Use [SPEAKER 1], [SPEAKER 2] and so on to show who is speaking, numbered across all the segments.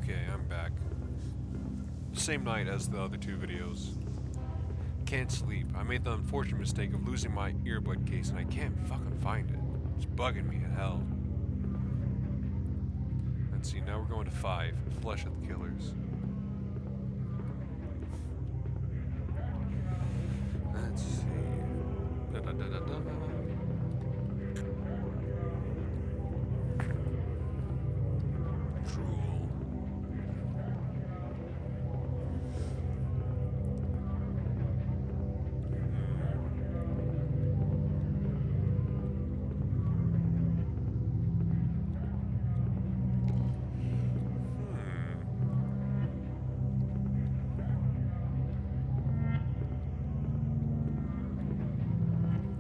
[SPEAKER 1] Okay, I'm back. Same night as the other two videos. Can't sleep. I made the unfortunate mistake of losing my earbud case and I can't fucking find it. It's bugging me at hell. Let's see, now we're going to 5. Flesh of the Killers. Let's see. Da da da da da. Drool.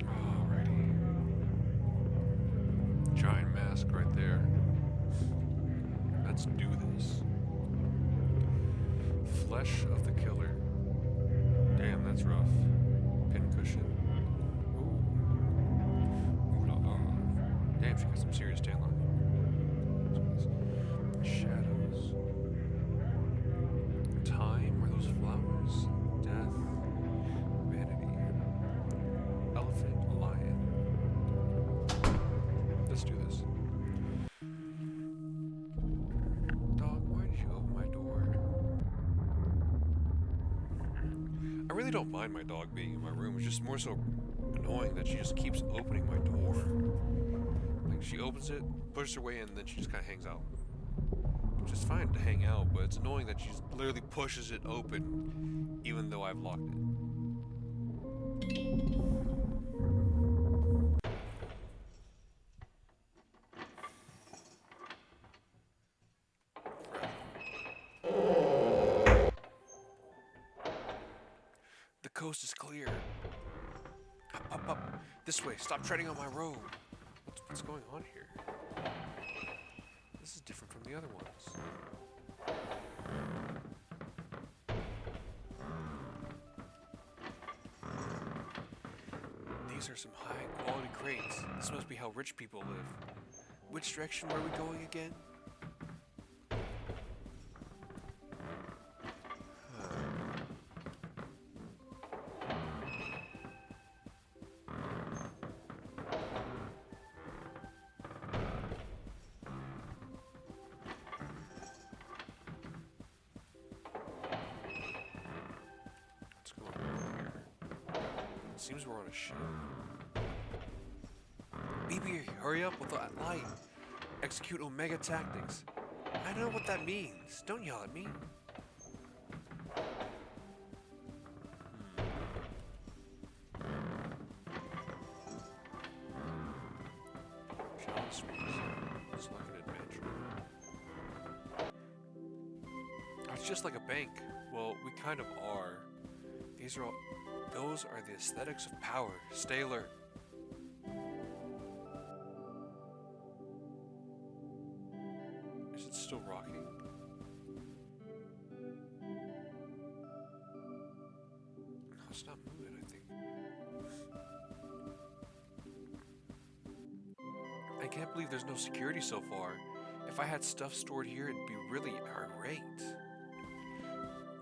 [SPEAKER 1] Alrighty. Giant mask right there. Let's do this. Flesh of the Killer. Damn, that's rough. Pincushion. Ooh. Ooh la la. Damn, she got some serious tan line. Shadows. Time? Are those flowers? Death. Vanity. Elephant. Lion. Let's do this. Dog, why did you open my door? I really don't mind my dog being in my room. It's just more so annoying that she just keeps opening my door. Like, she opens it, pushes her way in, and then she just kind of hangs out. Which is fine to hang out, but it's annoying that she just literally pushes it open, even though I've locked it. The coast is clear. Up, up, up. This way. Stop treading on my robe. What's going on here? This is different from the other ones. These are some high quality crates. This must be how rich people live. Which direction were we going again? Seems we're on a ship. BB, hurry up with that light. Execute Omega tactics. I know what that means. Don't yell at me. Chalice it's like an adventure. It's just like a bank. Well, we kind of are. Those are the aesthetics of power. Stay alert. Is it still rocking? No, it's not moving, I think. I can't believe there's no security so far. If I had stuff stored here, it'd be really irate.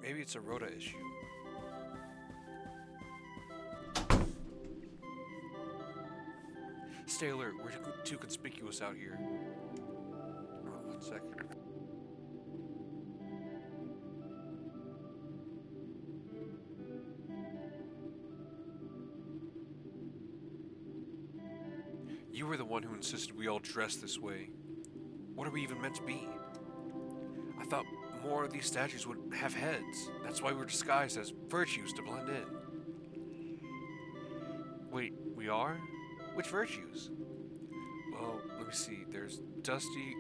[SPEAKER 1] Maybe it's a Rhoda issue. Stay alert, we're too conspicuous out here. Oh, 1 second. You were the one who insisted we all dress this way. What are we even meant to be? I thought more of these statues would have heads. That's why we're disguised as virtues to blend in. Wait, we are? Which virtues? Well, let me see. There's Dusty,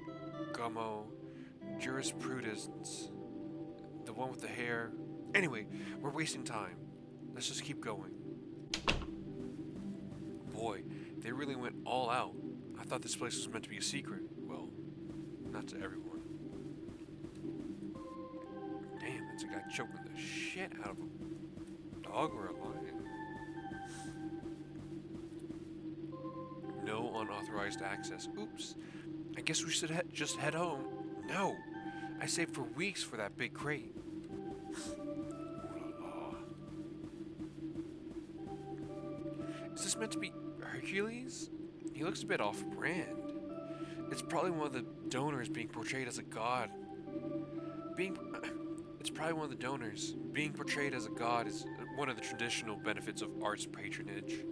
[SPEAKER 1] Gummo, Jurisprudence, the one with the hair. Anyway, we're wasting time. Let's just keep going. Boy, they really went all out. I thought this place was meant to be a secret. Well, not to everyone. Damn, that's a guy choking the shit out of a dog or a lion. No unauthorized access. Oops. I guess we should just head home. No. I saved for weeks for that big crate. Is this meant to be Hercules? He looks a bit off-brand. It's probably one of the donors being portrayed as a god. It's probably one of the donors. Being portrayed as a god is one of the traditional benefits of arts patronage.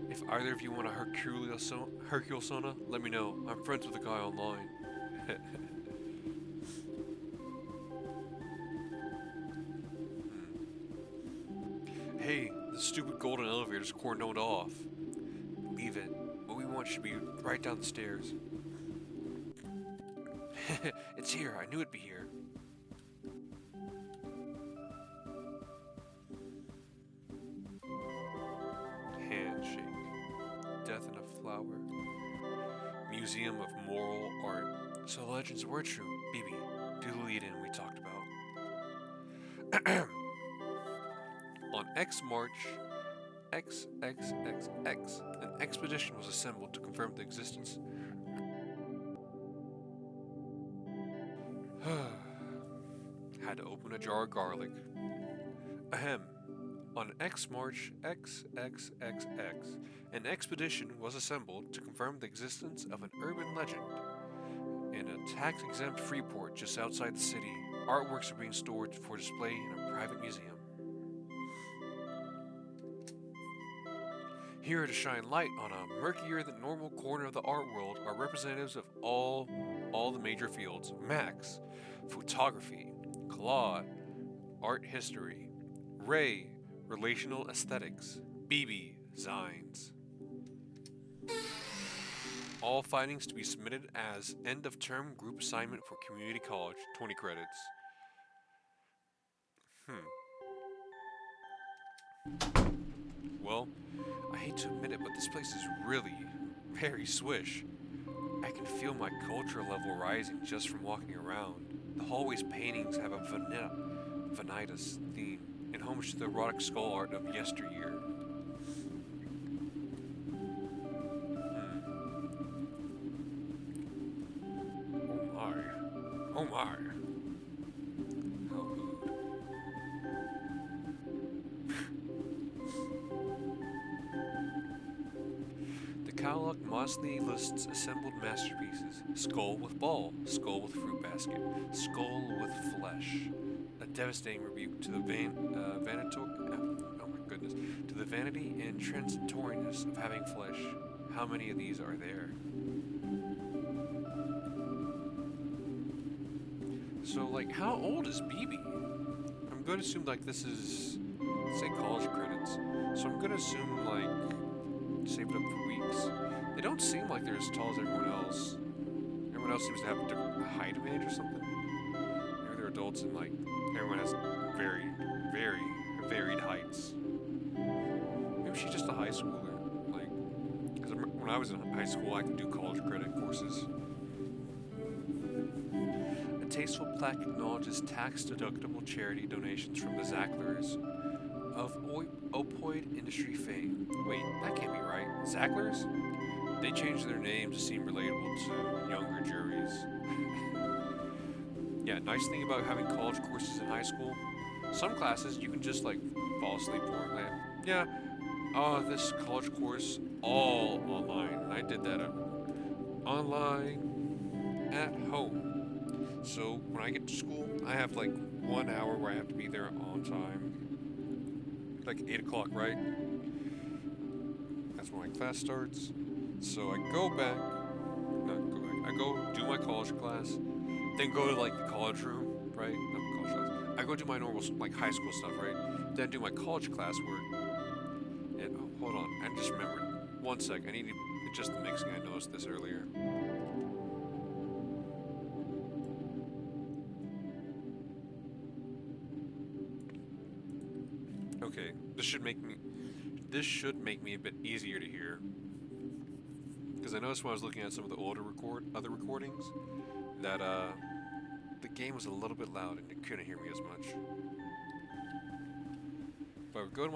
[SPEAKER 1] If either of you want a Herculesona, let me know. I'm friends with a guy online. Hey, the stupid golden elevator's cordoned off. Leave it. What we want should be right down the stairs. It's here. I knew it'd be here. Handshake. Death in a flower. Museum of Moral Art. So the legends were true. BB, do the lead-in we talked about. On X March XXXX, an expedition was assembled to confirm the existence. Had to open a jar of garlic. Ahem. On X March XXXX, an expedition was assembled to confirm the existence of an urban legend. In a tax-exempt free port just outside the city, artworks are being stored for display in a private museum. Here to shine light on a murkier than normal corner of the art world are representatives of all the major fields: Max, photography; Claude, art history; Ray, relational aesthetics; BB, zines. All findings to be submitted as end-of-term group assignment for community college, 20 credits. Well, I hate to admit it, but this place is really very swish. I can feel my culture level rising just from walking around. The hallway's paintings have a vanitas theme, in homage to the erotic skull art of yesteryear. Oh my. How rude. The catalog modestly lists assembled masterpieces: skull with ball, skull with fruit basket, skull with flesh. A devastating rebuke to the to the vanity and transitoriness of having flesh. How many of these are there? So, like, how old is BB? I'm going to assume, like, this is, say, college credits. So I'm going to assume, like, saved up for weeks. They don't seem like they're as tall as everyone else. Everyone else seems to have a different height advantage or something. Maybe they're adults and, like, everyone has very, very varied heights. Maybe she's just a high schooler. Like, because when I was in high school, I could do college credit courses. A tasteful plaque acknowledges tax-deductible charity donations from the Zacklers of opioid industry fame. Wait, that can't be right. Zacklers? They changed their name to seem relatable to younger juries. Yeah, nice thing about having college courses in high school, some classes you can just, like, fall asleep for. Like, yeah, this college course all online. And I did that online at home. So when I get to school, I have like 1 hour where I have to be there on time. Like 8 o'clock, right? That's when my class starts. So I go back, I go do my college class, then go to like the college room, right? Not college class. I go do my normal like high school stuff, right? Then do my college class work. And hold on, I just remembered. 1 sec, I need to adjust the mixing. I noticed this earlier. Okay, this should make me a bit easier to hear. Because I noticed when I was looking at some of the other recordings that the game was a little bit loud and it couldn't hear me as much. If I would go to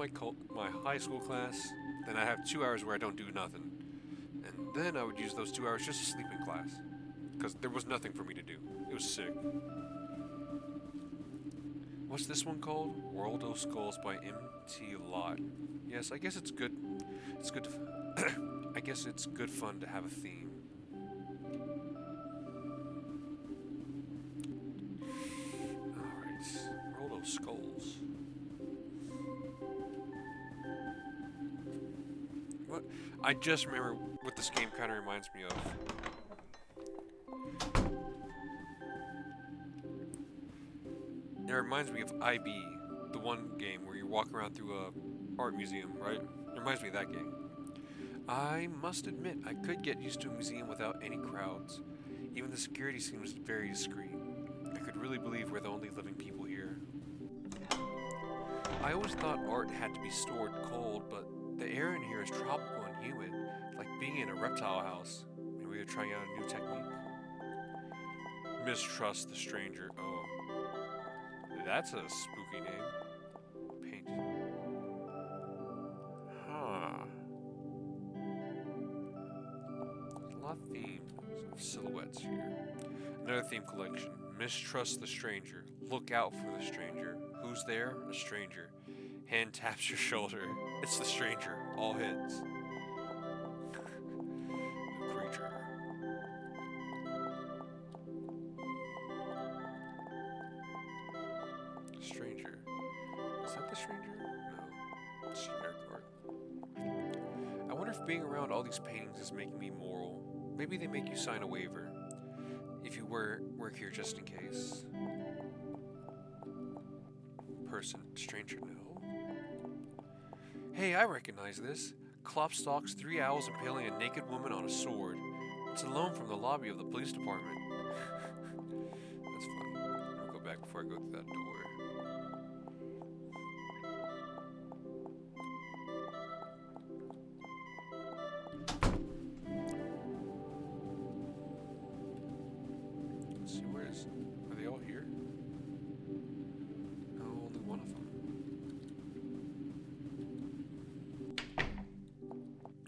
[SPEAKER 1] my high school class, then I have 2 hours where I don't do nothing, and then I would use those 2 hours just to sleep in class. because there was nothing for me to do. It was sick. What's this one called? World of Skulls by MT Lot. Yes, I guess it's good. It's good. I guess it's good fun to have a theme. Alright. World of Skulls. What? I just remember what this game kind of reminds me of. It reminds me of IB, the one game where you walk around through a art museum, right? It reminds me of that game. I must admit, I could get used to a museum without any crowds. Even the security seems very discreet. I could really believe we're the only living people here. I always thought art had to be stored cold, but the air in here is tropical and humid, like being in a reptile house. Maybe they're trying out a new technique. Mistrust the stranger. Oh. That's a spooky name. Paint. Huh. There's a lot of themes of silhouettes here. Another theme collection. Mistrust the stranger. Look out for the stranger. Who's there? A stranger. Hand taps your shoulder. It's the stranger. All hits. The creature. Stranger. Is that the stranger? No. It's generic art. I wonder if being around all these paintings is making me moral. Maybe they make you sign a waiver. If you work here just in case. Person. Stranger, no. Hey, I recognize this. Klopstock's 3 owls impaling a naked woman on a sword. It's a loan from the lobby of the police department. That's funny. I'll go back before I go through that door. Let's see, are they all here? No, only one of them.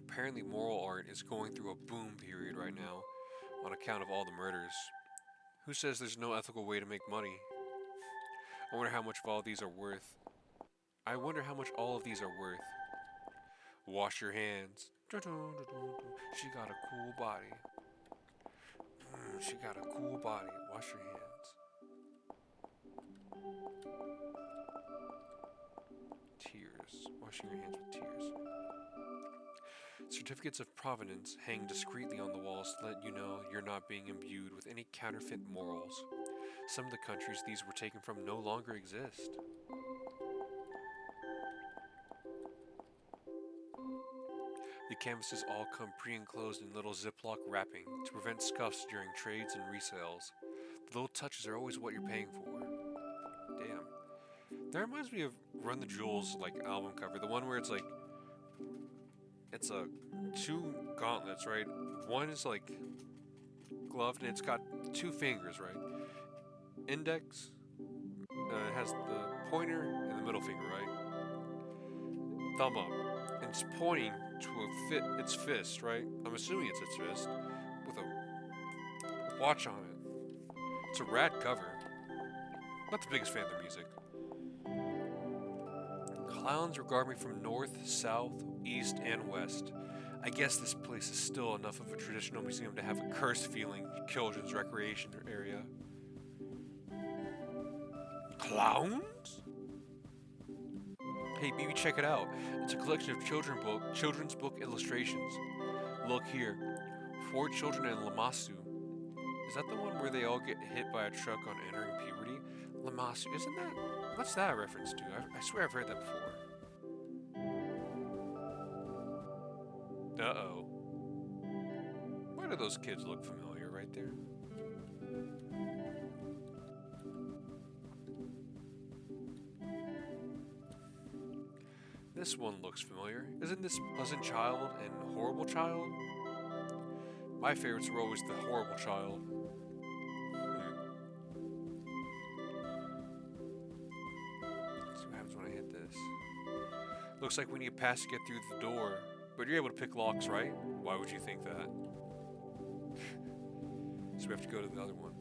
[SPEAKER 1] Apparently moral art is going through a boom period right now on account of all the murders. Who says there's no ethical way to make money? I wonder how much of all these are worth. I wonder how much all of these are worth. Wash your hands. She got a cool body. She got a cool body. Wash your hands. Tears. Washing your hands with tears. Certificates of provenance hang discreetly on the walls to let you know you're not being imbued with any counterfeit morals. Some of the countries these were taken from no longer exist. The canvases all come pre-enclosed in little Ziploc wrapping to prevent scuffs during trades and resales. The little touches are always what you're paying for. Damn. That reminds me of Run the Jewels like album cover, the one where it's like it's a 2 gauntlets, right? One is like gloved and it's got 2 fingers, right? Index has the pointer and the middle finger, right? Thumb up. And it's pointing to its fist, right? I'm assuming it's its fist with a watch on it. It's a rad cover. Not the biggest fan of the music. Clowns regard me from north, south, east, and west. I guess this place is still enough of a traditional museum to have a cursed feeling children's recreation area. Clowns? Hey, BB, check it out. It's a collection of children's book illustrations. Look here. 4 children in Lamassu. Is that the one where they all get hit by a truck on entering puberty? Lamassu, isn't that? What's that a reference to? I swear I've heard that before. Uh-oh. Why do those kids look familiar right there? This one looks familiar. Isn't this Pleasant Child and Horrible Child? My favorites were always the Horrible Child. Let's see what happens when I hit this. Looks like we need a pass to get through the door. But you're able to pick locks, right? Why would you think that? So we have to go to the other one.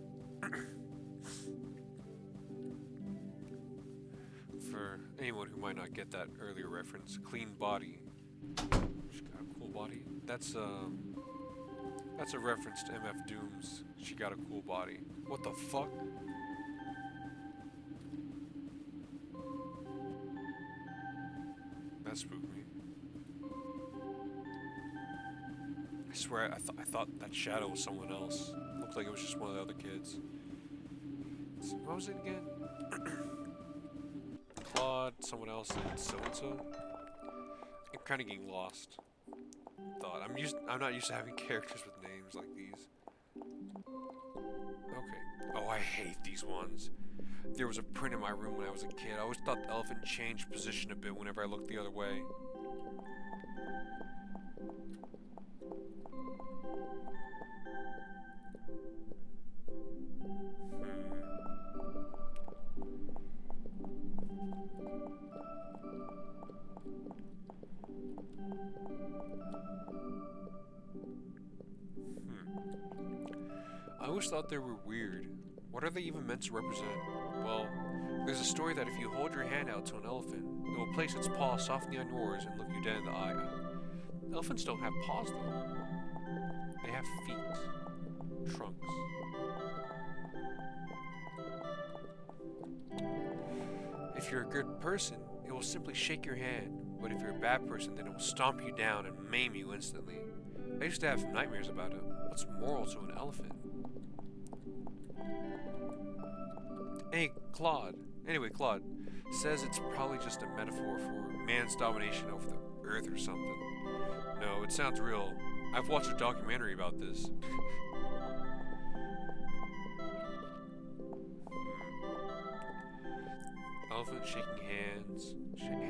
[SPEAKER 1] For anyone who might not get that earlier reference, clean body. She got a cool body. That's a reference to MF Doom's She Got a Cool Body. What the fuck? That spooked me. I swear, I thought that shadow was someone else. Looked like it was just one of the other kids. So, what was it again? Claude, someone else, and so-and-so? I'm kind of getting lost. I'm not used to having characters with names like these. Okay. Oh, I hate these ones. There was a print in my room when I was a kid. I always thought the elephant changed position a bit whenever I looked the other way. I always thought they were weird. What are they even meant to represent? Well, there's a story that if you hold your hand out to an elephant, it will place its paw softly on yours and look you dead in the eye. Elephants don't have paws, though. They have feet. Trunks. If you're a good person, it will simply shake your hand. But if you're a bad person, then it will stomp you down and maim you instantly. I used to have nightmares about it. What's moral to an elephant? Anyway, Claude says it's probably just a metaphor for man's domination over the earth or something. No, it sounds real. I've watched a documentary about this. Elephant shaking hands.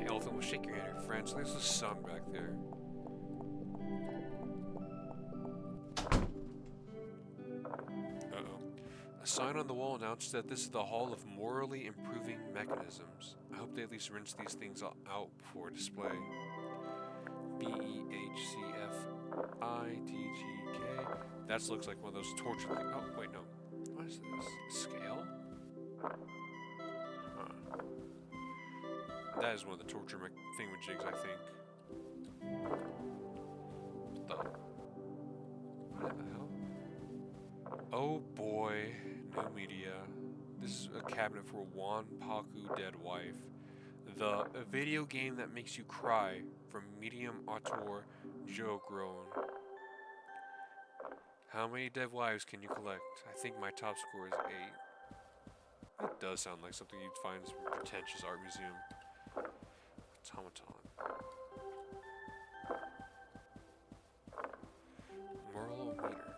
[SPEAKER 1] Elephant will shake your hand, your friends. There's the sun back there. A sign on the wall announced that this is the Hall of Morally Improving Mechanisms. I hope they at least rinse these things out before display. BEHCFIDGK. That looks like one of those torture things. Oh, wait, no. What is this? Scale? Huh. That is one of the torture thingamajigs, I think. What the hell? Oh boy. New media. This is a cabinet for Wan Paku Dead Wife. The video game that makes you cry from medium auteur Joe Grown. How many dead wives can you collect? I think my top score is 8. That does sound like something you'd find in some pretentious art museum. Automaton. Moral meter.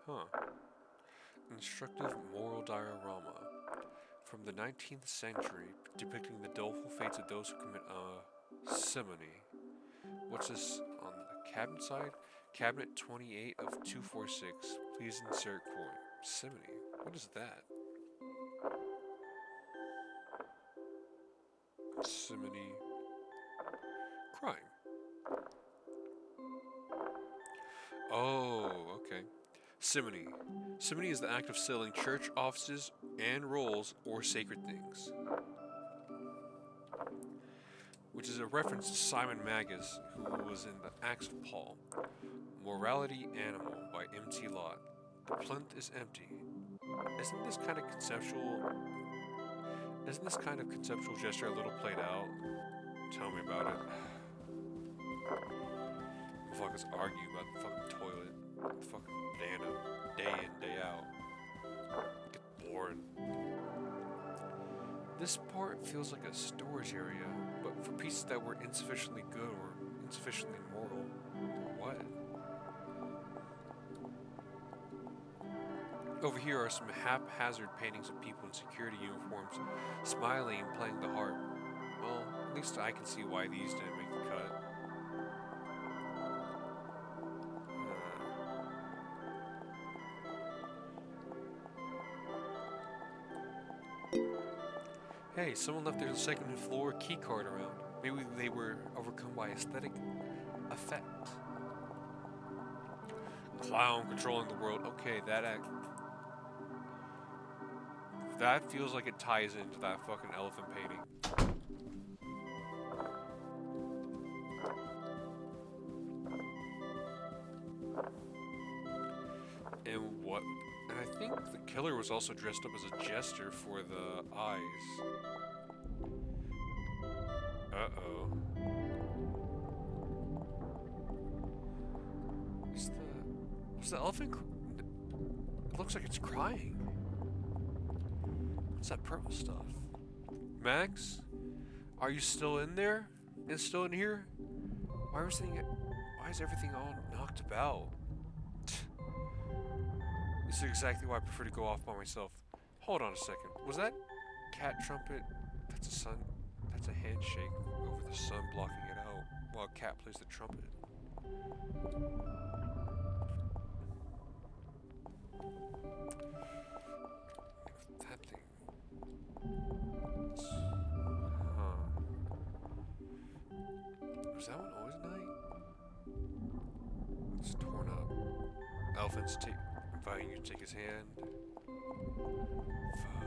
[SPEAKER 1] Huh. Instructive moral diorama from the 19th century depicting the doleful fates of those who commit simony. What's this on the cabinet side? Cabinet 28 of 246. Please insert coin. Simony. What is that? Simony. Crime. Oh, okay. Simony. Simony is the act of selling church offices and rolls or sacred things. Which is a reference to Simon Magus, who was in the Acts of Paul. Morality Animal by M.T. Lott. The plinth is empty. Isn't this kind of conceptual gesture a little played out? Tell me about it. Motherfuckers argue about the fucking toilet. The fucking banana. Day in, day out. Get bored. This part feels like a storage area, but for pieces that were insufficiently good or insufficiently moral. What? Over here are some haphazard paintings of people in security uniforms, smiling and playing the harp. Well, at least I can see why these didn't make the cut. Hey, someone left their second floor key card around. Maybe they were overcome by aesthetic effect. Clown controlling the world. Okay, that feels like it ties into that fucking elephant painting. And what? And I think the killer was also dressed up as a jester for the eyes. Uh-oh. Was the elephant? It looks like it's crying. What's that purple stuff? Max? Are you still in there? It's still in here? Why is everything all knocked about? This is exactly why I prefer to go off by myself. Hold on a second. Was that cat trumpet? That's a handshake over the sun blocking it out while a cat plays the trumpet. That thing. Huh. Was that one always night? It's torn up. Elephant's inviting you to take his hand. Fuck.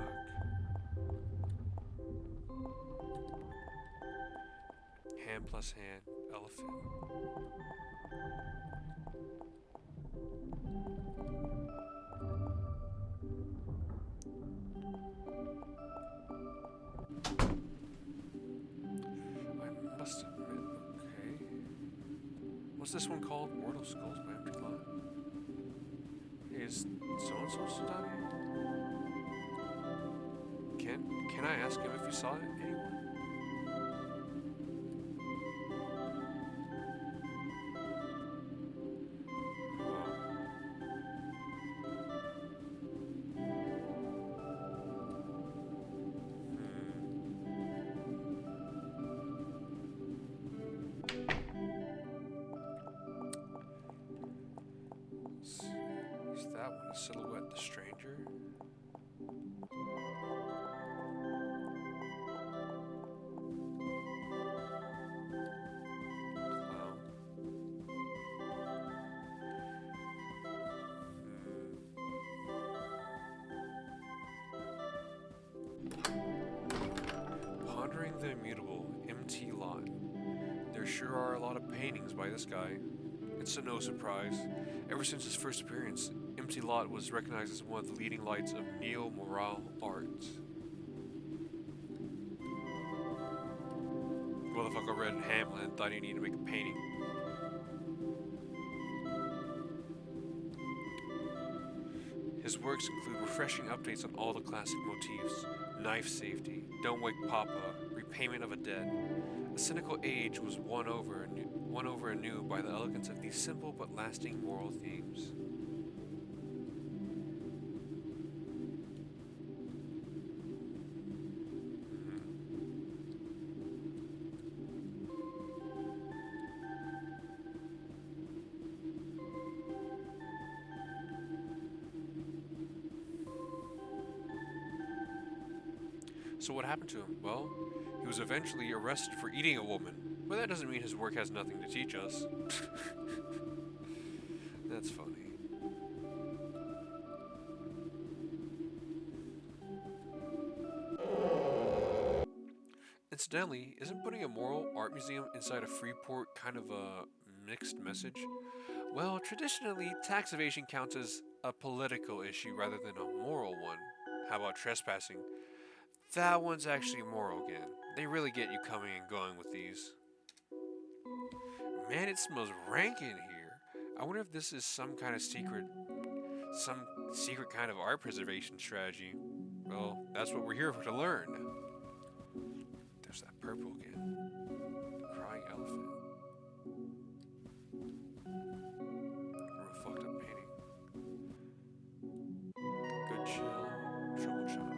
[SPEAKER 1] Hand plus hand. Elephant. I must admit, okay. What's this one called? Mortal Skulls by Empty Lot? Is so-and-so still down here? Can I ask him if he saw it? Anyone? Is that one a silhouette the stranger? Clown. Pondering the immutable, MT Lot. There sure are a lot of paintings by this guy. It's no surprise. Ever since his first appearance, Empty Lot was recognized as one of the leading lights of neo-moral art. Motherfucker read Hamlet and thought he needed to make a painting. His works include refreshing updates on all the classic motifs: knife safety, don't wake Papa, repayment of a debt. A cynical age was won over anew by the elegance of these simple but lasting moral themes. So what happened to him? Well, he was eventually arrested for eating a woman. But that doesn't mean his work has nothing to teach us. That's funny. Incidentally, isn't putting a moral art museum inside a Freeport kind of a mixed message? Well, traditionally, tax evasion counts as a political issue rather than a moral one. How about trespassing? That one's actually moral again. They really get you coming and going with these. Man, it smells rank in here. I wonder if this is some secret kind of art preservation strategy. Well, that's what we're here for to learn. There's that purple again. Crying elephant. Real fucked up painting. Good chill. Trouble child.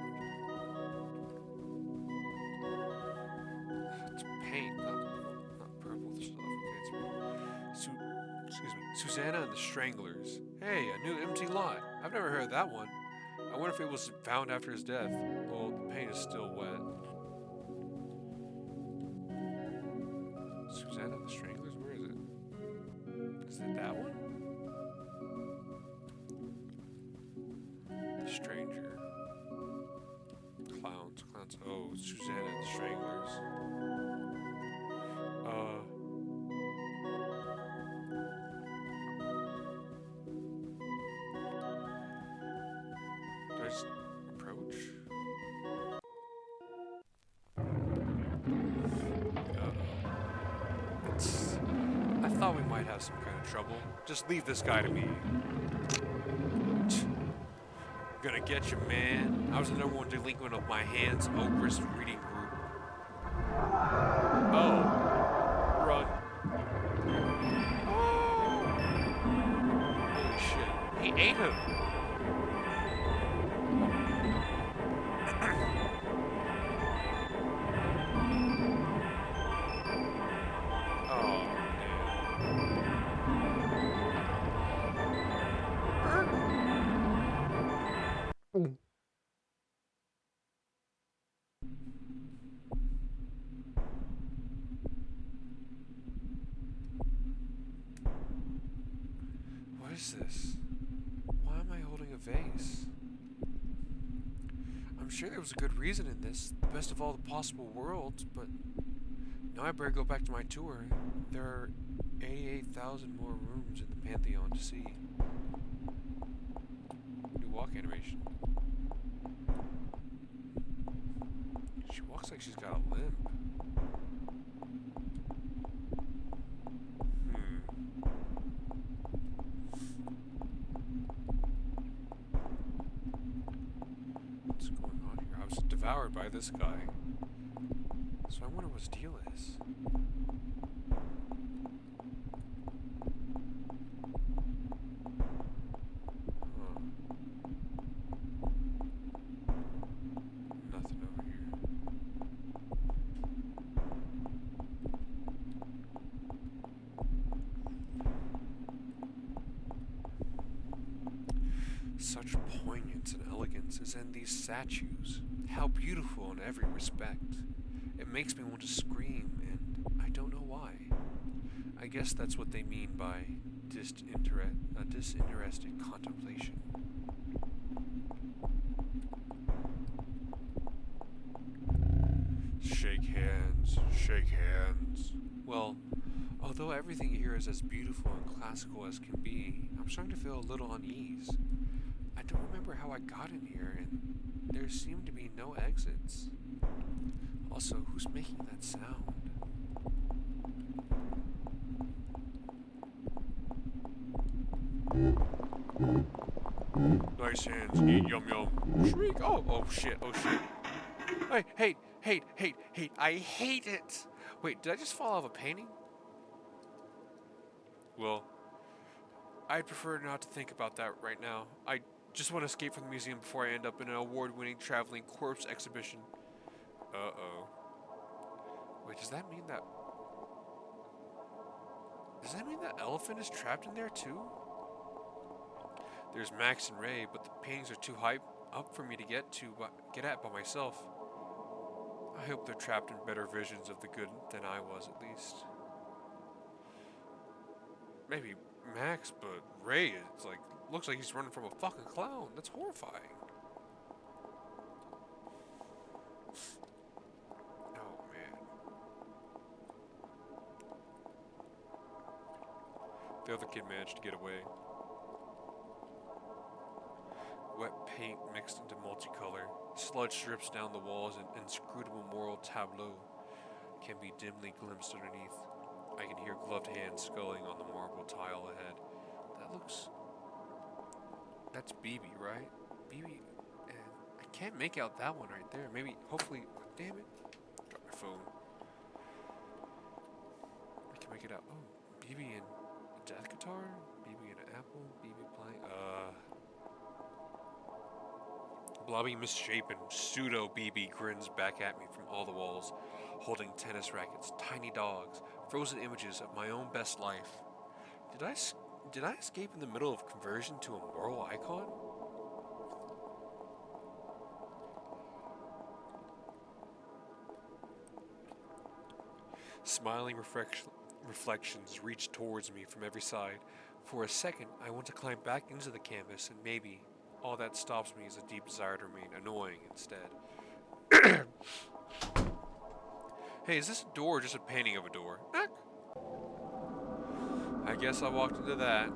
[SPEAKER 1] It's paint, not purple stuff. Okay, it's excuse me. Susanna and the Stranglers. Hey, a new empty lot. I've never heard of that one. I wonder if it was found after his death. Well, the paint is still wet. Susanna and the Stranglers? Where is it? Is it that one? stranger. Clowns. Oh, Susanna and the Stranglers. Do I just approach? I thought we might have some kind of trouble. Just leave this guy to me. Gonna get you, man. I was the #1 delinquent of my hands Oprah's reading group. Oh. Run. Oh. Holy shit. He ate him. What is this? Why am I holding a vase? I'm sure there was a good reason in this, the best of all the possible worlds, but now I better go back to my tour. There are 88,000 more rooms in the Pantheon to see. New walk animation. She walks like she's got a limp. What's going on here? I was devoured by this guy. So I wonder what his deal is. Huh. Nothing over here. Such poignance and elegance is in these statues. How beautiful in every respect. It makes me want to scream, and I don't know why. I guess that's what they mean by disinterested contemplation. Shake hands, shake hands. Well, although everything here is as beautiful and classical as can be, I'm starting to feel a little unease. I don't remember how I got in here, and there seem to be no exits. Also, who's making that sound? Nice hands, eat yum yum. Shriek! Oh shit, oh shit. Hate, I hate it! Wait, did I just fall off a painting? Well, I'd prefer not to think about that right now. I just want to escape from the museum before I end up in an award-winning traveling corpse exhibition. Uh-oh. Wait, does that mean that elephant is trapped in there too? There's Max and Ray, but the paintings are too high up for me to get at by myself. I hope they're trapped in better visions of the good than I was, at least. Maybe Max, but Ray is looks like he's running from a fucking clown. That's horrifying. Oh man. The other kid managed to get away. Wet paint mixed into multicolor. Sludge drips down the walls, and inscrutable moral tableau can be dimly glimpsed underneath. I can hear gloved hands sculling on the marble tile ahead. That's BB, right? BB, and I can't make out that one right there. Maybe, hopefully, damn it. Drop my phone. I can make it out. Oh, BB and a death guitar? BB and an apple? BB playing? Blobby, misshapen, pseudo BB grins back at me from all the walls, holding tennis rackets, tiny dogs, frozen images of my own best life. Did I escape in the middle of conversion to a moral icon? Smiling reflections reach towards me from every side. For a second, I want to climb back into the canvas and maybe, All that stops me is a deep desire to remain annoying instead. Hey, is this a door or just a painting of a door? I guess I walked into that.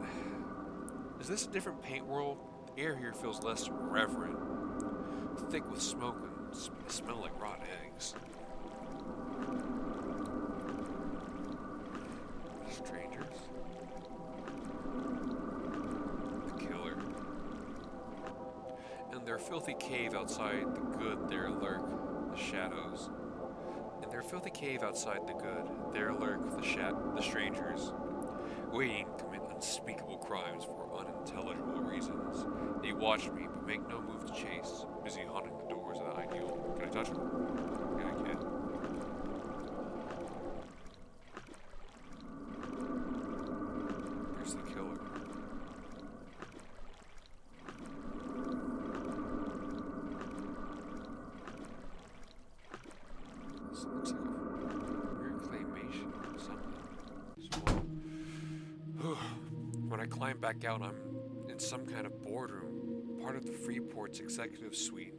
[SPEAKER 1] Is this a different paint world? The air here feels less reverent. Thick with smoke and smell like rotten eggs. Strangers? The killer. In their filthy cave outside the good there lurk the shadows. In their filthy cave outside the good, there lurk the strangers, waiting to commit unspeakable crimes for unintelligible reasons. They watch me, but make no move to chase, busy haunting the doors of the ideal. Can I touch them? Yeah, I can. There's the killer. This looks like a weird claymation or something. So, when I climb back out, I'm in some kind of boardroom, part of the Freeport's executive suite.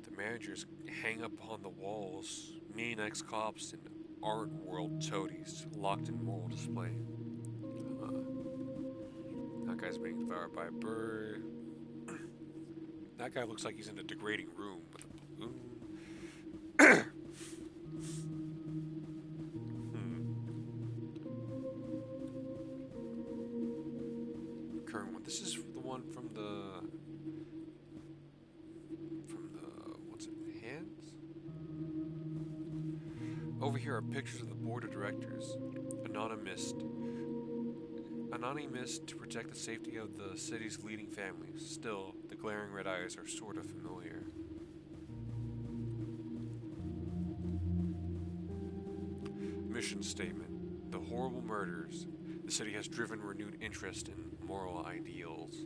[SPEAKER 1] The managers hang up on the walls, mean ex-cops and art world toadies locked in moral display. That guy's being devoured by a bird. That guy looks like he's in a degrading room with a balloon. Current one. This is the one from the what's it? Hands? Over here are pictures of the board of directors. Anonymous to protect the safety of the city's leading families. Still, the glaring red eyes are sort of familiar. Mission statement. The horrible murders. The city has driven renewed interest in moral ideals.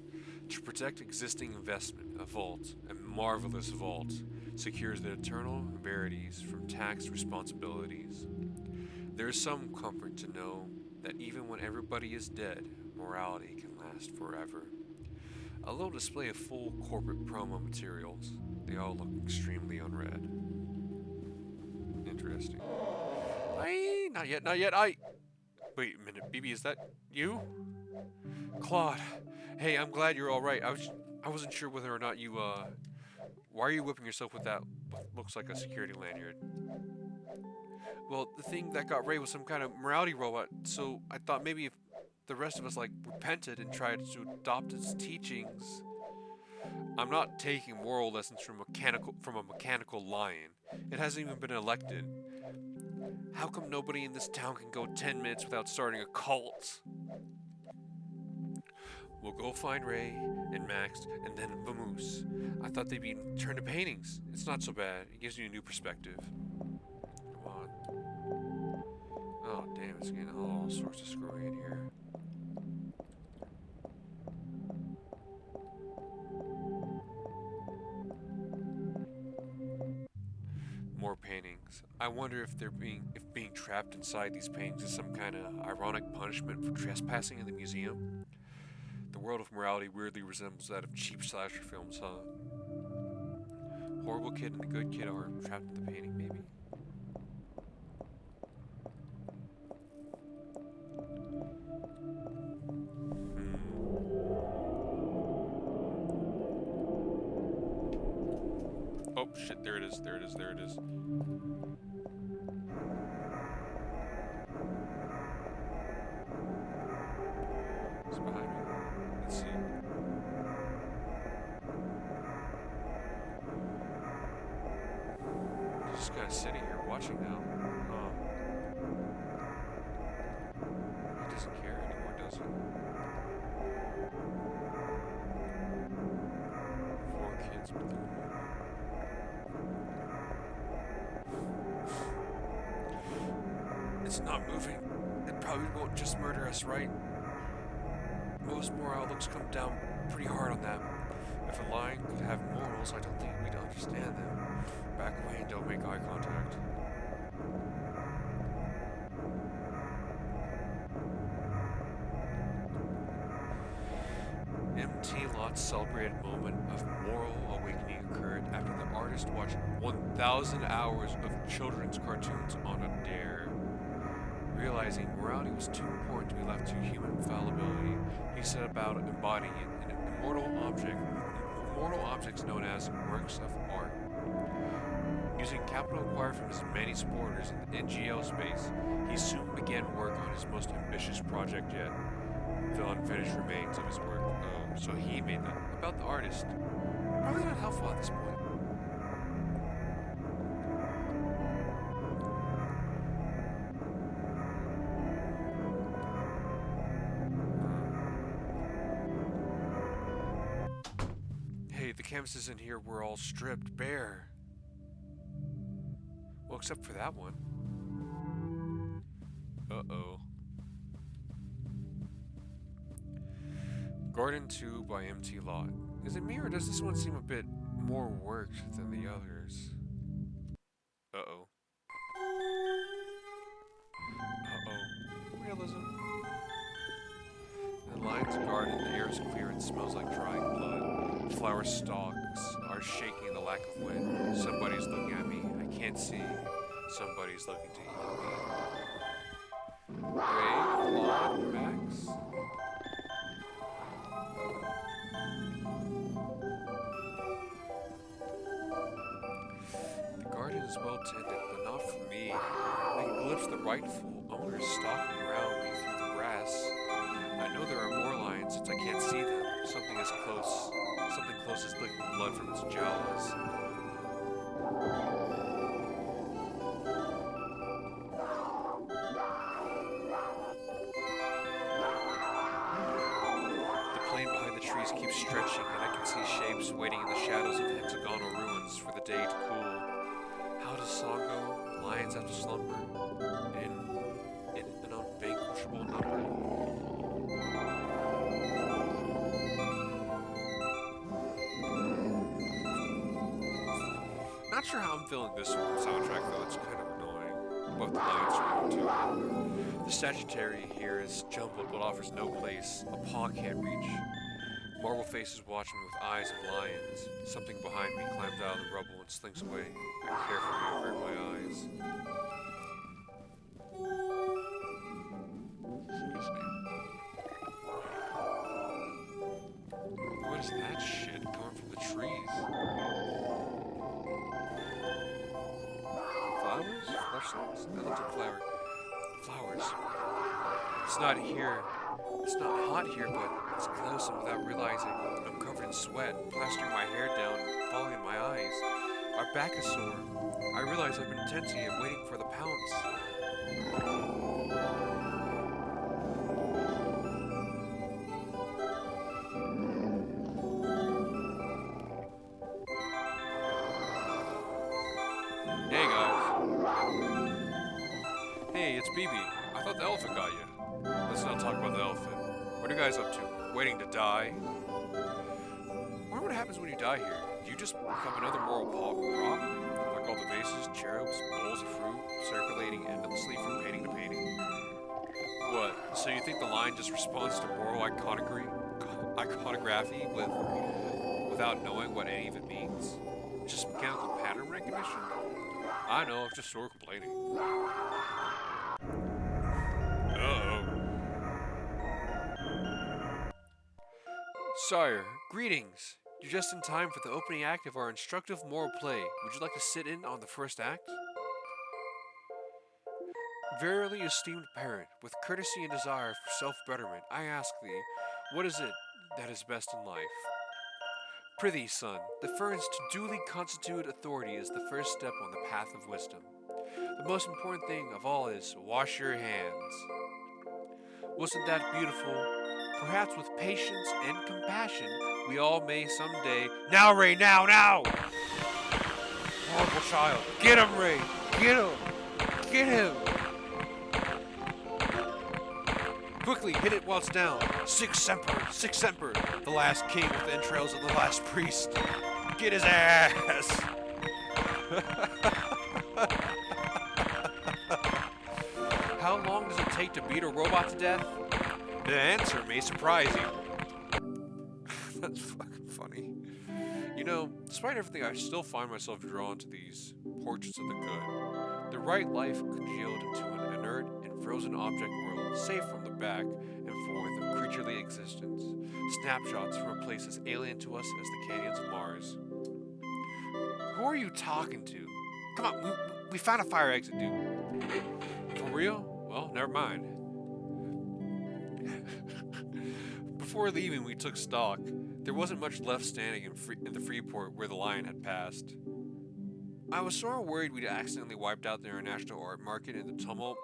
[SPEAKER 1] To protect existing investment, a vault, a marvelous vault, secures the eternal verities from tax responsibilities. There is some comfort to know that even when everybody is dead, morality can last forever. A little display of full corporate promo materials. They all look extremely unread. Interesting. Not yet, Wait a minute, BB, is that you? Claude. Hey, I'm glad you're alright. I wasn't sure whether or not you, why are you whipping yourself with that, what looks like a security lanyard? Well, the thing that got Ray was some kind of morality robot, so I thought maybe if the rest of us, repented and tried to adopt its teachings. I'm not taking moral lessons from a mechanical lion. It hasn't even been elected. How come nobody in this town can go 10 minutes without starting a cult? We'll go find Ray and Max and then Vamoose. I thought they'd be turned to paintings. It's not so bad. It gives you a new perspective. Come on. Oh, damn, it's getting all sorts of screwy in here. More paintings. I wonder if being trapped inside these paintings is some kind of ironic punishment for trespassing in the museum. The world of morality weirdly resembles that of cheap slasher films, huh? Horrible kid and the good kid are trapped in the painting, maybe? Oh shit, there it is. It's behind me. Let's see. He's just kind of sitting here watching now. He doesn't care anymore, does he? 4 kids with the It's not moving. It probably won't just murder us, right? Most moral outlooks come down pretty hard on that. If a lion could have morals, I don't think we'd understand them. Back away and don't make eye contact. M.T. Lott's celebrated moment of moral awakening occurred after the artist watched 1,000 hours of children's cartoons on a dare. Realizing morality was too important to be left to human fallibility, he set about embodying it in immortal objects known as works of art. Using capital acquired from his many supporters in the NGO space, he soon began work on his most ambitious project yet, the unfinished remains of his work. So he made them about the artist. Probably not helpful at this point. Hey, the canvases in here were all stripped bare. Well, except for that one. Uh-oh. Garden 2 by MT Lott. Is it me or does this one seem a bit more worked than the others? Uh-oh. Uh-oh. Realism. In Lion's garden, the air is clear and smells like drying blood. Flower stalks are shaking in the lack of wind. Somebody's looking at me. I can't see. Somebody's looking to eat me. Ray, Claude, Max? The garden is well tended, but not for me. I can glimpse the rightful owners stalking around me through the grass. I know there are more lions since I can't see them. Something close is licking blood from its jowls. The plain behind the trees keeps stretching, and I can see shapes waiting in the shadows of hexagonal ruins for the day to cool. How does song go? Lions have to slumber in an unvanquishable number. Not sure how I'm feeling this soundtrack though, it's kind of annoying. Both the lions are too. The statuary here is jumbled but offers no place. A paw can't reach. Marble faces watch me with eyes of lions. Something behind me climbs out of the rubble and slinks away. I carefully avert my eyes. Excuse me. What is that shit coming from the trees? Flowers? Flashlights? That looks like flower. Flowers. It's not here. It's not hot here, but it's close, and without realizing, I'm covered in sweat, plastering my hair down and falling in my eyes. My back is sore. I realize I've been tensing it, waiting for the pounce. Hey guys. Hey, it's BB. I thought the elephant got you. Let's not talk about the elephant. What are you guys up to? Waiting to die? I wonder what happens when you die here. Do you just become another moral prop? Like all the vases, cherubs, bowls of fruit, circulating endlessly from painting to painting? What? So you think the line just responds to moral iconography without knowing what any of it means? Just mechanical pattern recognition? I know, I'm just sore complaining. Uh-oh. Sire, greetings! You're just in time for the opening act of our instructive moral play. Would you like to sit in on the first act? Verily, esteemed parent, with courtesy and desire for self-betterment, I ask thee, what is it that is best in life? Prithee, son, deference to duly constituted authority is the first step on the path of wisdom. The most important thing of all is, wash your hands. Wasn't that beautiful? Perhaps with patience and compassion, we all may someday... Now, Ray, now! Horrible child. Get him, Ray! Get him! Get him! Quickly, hit it while it's down. Sic semper, the last king with the entrails of the last priest. Get his ass! How long does it take to beat a robot to death? The answer may surprise you. That's fucking funny. You know, despite everything, I still find myself drawn to these portraits of the good. The right life congealed into an inert and frozen object world, safe from the back and forth of creaturely existence. Snapshots from a place as alien to us as the canyons of Mars. Who are you talking to? Come on, we found a fire exit, dude. For real? Well, never mind. Before leaving, we took stock. There wasn't much left standing in the Freeport where the lion had passed. I was sort of worried we'd accidentally wiped out the international art market in the tumult,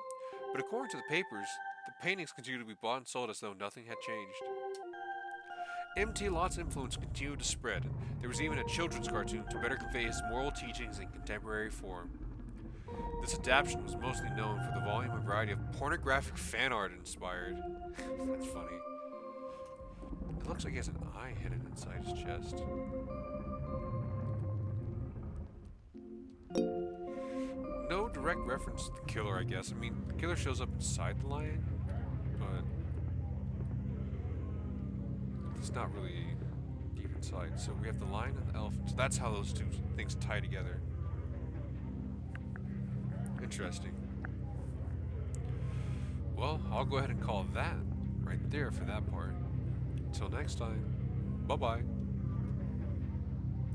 [SPEAKER 1] but according to the papers, the paintings continued to be bought and sold as though nothing had changed. MT Lot's influence continued to spread. There was even a children's cartoon to better convey his moral teachings in contemporary form. This adaptation was mostly known for the volume and variety of pornographic fan art it inspired. That's funny. It looks like he has an eye hidden inside his chest. No direct reference to the killer, I guess. I mean, the killer shows up inside the lion, but he's not really deep inside. So we have the lion and the elephant. So that's how those two things tie together. Interesting. Well, I'll go ahead and call that right there for that part. Until next time, bye-bye.